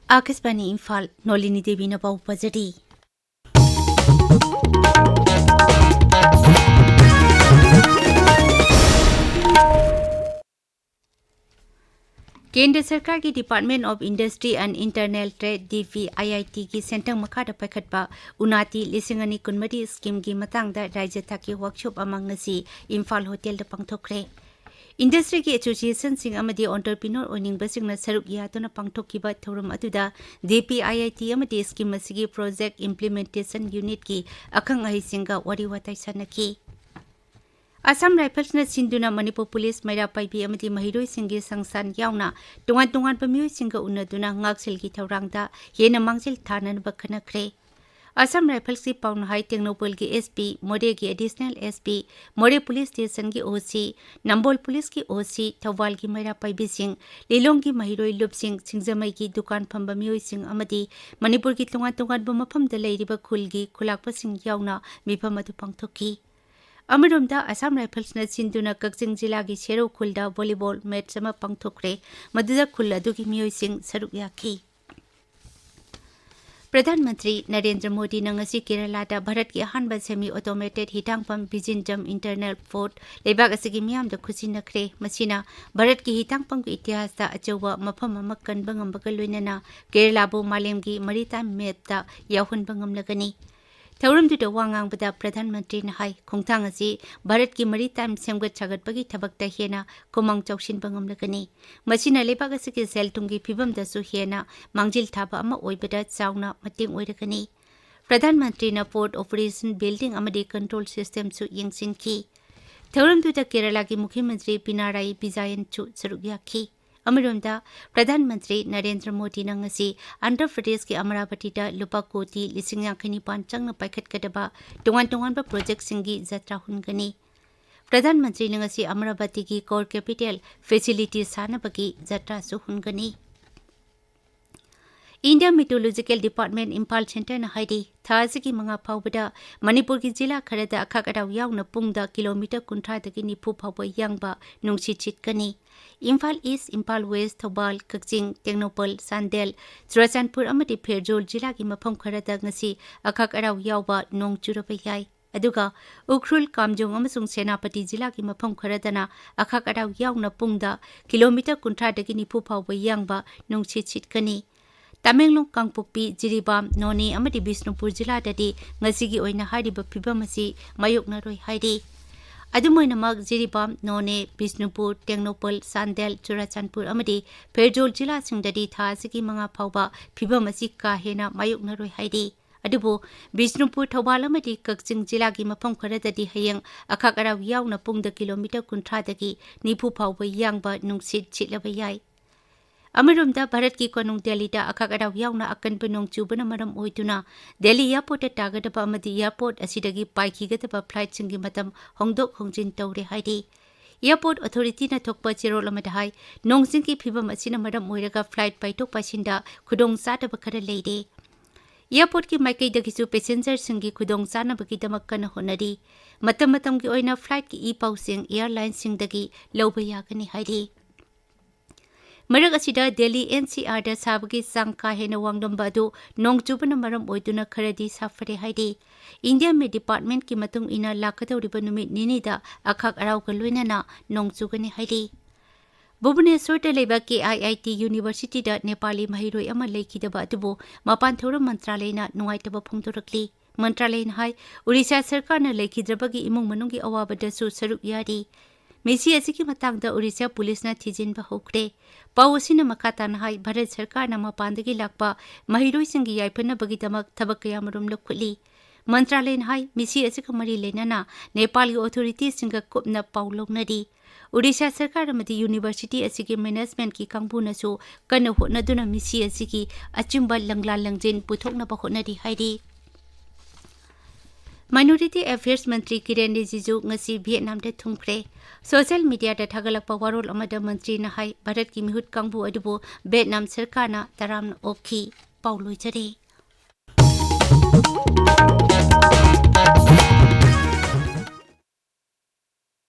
Akasbani Imphal Nolini Devi na pau pazari. केंद्र सरकार की department of industry and internal trade DVIIT की centre मखादा पैखटपा उनाती लिसिंगनी कुनमरी स्कीम की मतंगदा राज्य थाकी वर्कशॉप अमंग नसी इम्फाल होटल पांगथोखरे इंडस्ट्री की एसोसिएशन सिंग अमदी एंटरप्रेन्योर ओनिंगबसिंगना सरुक यातुना पांगथोखिबा थौरम अदुदा DVIIT अमदी स्कीम मसिगी प्रोजेक्ट इंप्लीमेंटेशन यूनिट की अखंग अहिसिंगा वरी वाताई सनकी असम राइफल्स ने सिंधुना मणिपुर पुलिस मैरा पाइबी अमदी महिरोई सिंगे संस्थान यावना तोंगान तोंगान बमियोई सिंगा उन्नदुना ngaksil की थौरांगदा हेना मांगजिल थानन बखनखरे असम राइफल्स की पाउनहाई टेक्नोपोल की SP मोरे की एडिशनल SP मोरे पुलिस स्टेशन की OC नंबोल पुलिस की OC थौवाल की मैरा पाइबी सिंग लिलोंग की महिरोई लुप सिंग सिंगजमई की दुकान फंबा मियोई सिंग अमदी मणिपुर की तोंगान तोंगान बमफम द लेरिबा खुलगी खुलाकपा सिंग यावना मिफम अदु पांगथोखी अमरोमदा असम राइफल्स ने सिंधुना कक्चिंग जिला की शेरो खुलदा वॉलीबॉल मैच अमा पांगथोखरे मदुदा खुल अदुगी मियोई सिंग सरुक याखी प्रधानमंत्री नरेंद्र मोदी नंगसी केरलादा भारत की अहानबा सेमी ऑटोमेटेड हितांगपम बिजिनजम इंटरनल फोर्ट लेबाग असगी मियाम द खुसी नखरे मसिना भारत की हितांगपम की इतिहास दा अचौबा मफम अमा कनबा ngambga लोइनना केरलाबु मालेमगी मरीटाइम मैप दा याहुनबा ngamlagani थौरमदुदा वांगांगबदा प्रधानमंत्री नहाई खोंगथांगसी भारत की मरीटाइम सेमगत सागतपगी थबकता हेना कुमंग चौसिनबा ngamlagani मसिना लेबाग असगी सेलथुंगी फिबमदसु हेना मांगजिल थाबा अमा ओइबदा चावना मतेंग ओइरगनी प्रधानमंत्री न पोर्ट ऑपरेशन बिल्डिंग अमदी कंट्रोल सिस्टम सु यंगसिनकी थौरमदुदा केरला की मुख्यमंत्री पिनाराई विजयन चु सरुगयाखी अमरोंदा प्रधानमंत्री नरेंद्र मोदी नंगसी आंध्र प्रदेश के अमरावती दा लुपा कोटी लिसिंग याखनी पांचंग पाइखटकदबा तोंगान तोंगान प्रोजेक्ट सिंगी जत्रा हुनगनी प्रधानमंत्री नंगसी अमरावती की कोर कैपिटल फैसिलिटी सानबगी जत्रा सु हुनगनी India meteorological department Imphal centre न हाइडी थाजी की मंगा फावबदा मणिपुर की जिला खरदा अखाकडाव यावना पुंगदा किलोमीटर 30 निफु फावबा यांगबा नुंगसी चितकनी इम्फाल ईस्ट इम्फाल वेस्ट थौबाल कक्चिंग टेक्नोपोल सांदेल चुराचानपुर अमदी फेरजोल जिला की मफम खरदा ngasi अखाकडाव यावबा नोंग चुरबा याई अदुगा उखरुल कामजोंग अमसुंग सेनापति जिला की मफम खरदना अखाकडाव यावना पुंगदा किलोमीटर 30 निफु फावबा यांगबा नुंगसी चितकनी तमेंगलोंग कांगपोकपी जिरीबाम नोनी अमदी बिष्णुपुर जिला ददी ngasiगी ओइना हारिबा फिबम असि मायोकनरोय हाइदि अदुमोइनमक जिरीबाम नोने बिष्णुपुर टेक्नोपोल सांदेल चुराचानपुर अमदी फेरजोल जिला सिंगददी थासिगी मंगा फावबा फिबम असि का हेना मायोकनरोय हाइदि अदुबो बिष्णुपुर थौबाल अमदी कक्चिंग जिला की मफम खरददी हयंग अखाकराव यावना पुंगदा किलोमीटर 30 दगी निफु फावबा यांगबा नुंगसित चितलबा याई अमरोमदा भारत की कोनुंग दिल्लीदा अखाकडाव यावना अकनबा नोंग चुबना मरम ओइदुना दिल्ली एयरपोर्ट तागदबा अमदी एयरपोर्ट असिदगी पाइखिगदबा फ्लाइट सिंगी मतम होंगदोक होंगजिन तौरे हाइदि एयरपोर्ट अथॉरिटी न थोकपा चिरोल अमदा हाई नोंग सिंगी फिबम असिना मरम ओइरगा फ्लाइट पाइथोक पासिंदा खुदोंग चादबा खरा लेदे एयरपोर्ट की माइकैदगिसु पैसेंजर सिंगी खुदोंग चानबगीदमक कन होनरी मतम मतम की ओइना फ्लाइट की पाउसिंग एयरलाइन सिंगदगी लौबा यागनी हाइदि मरग असिदा दिल्ली NCR दा साबगी सांग का हेना वांगलंबा अदु नोंग चुबना मरम ओइदुना खरदी साफरे हाइदि इंडिया में डिपार्टमेंट की मतुंग इना लाखदौरिबा नुमित निनीदा अखाक अराव का लोइनाना नोंग चुगनी हाइदि भुवनेश्वर दा लेबा KIIT यूनिवर्सिटी दा नेपाली महिरोय अमा लेखिदबा अदुबो मपान थौरम मंत्रालयना नुंगाइतबा फोंदोरकली मंत्रालयना हाई उड़ीसा सरकारना लेखिद्रबगी इमुंग मनुंगी अवाबदसु सरुक यारी मेसी असिकी मतंगदा उड़ीसा पुलिसना थिजिनबा होख्रे पाउसिना मखाताना हाई भारत सरकारना मपानदगी लाकपा महिरोइसिंगी याइफनबगीदमक थबक कयामरुम लखुली मंत्रालयना हाई मेसी असिका मरी लेनाना नेपाल की अथॉरिटी सिंगा कुपना पाउलोंगनदी उड़ीसा सरकार अमदी यूनिवर्सिटी असिकी मैनेजमेंट की कांगबुनसु कन होनदुना मेसी असिकी अचुंबा लंगला लंगजिन पुथोकनबा होनदी हाइदि माइनॉरिटी अफेयर्स मंत्री किरेन रिजिजू ngasi वियतनाम दे थुंखरे सोशल मीडिया दा थागलकपा वारोल अमदा मंत्री ना हाई भारत की मिहुत कांगबु अदुबो वियतनाम सरकारना तराम ओखी पाउलोइचरे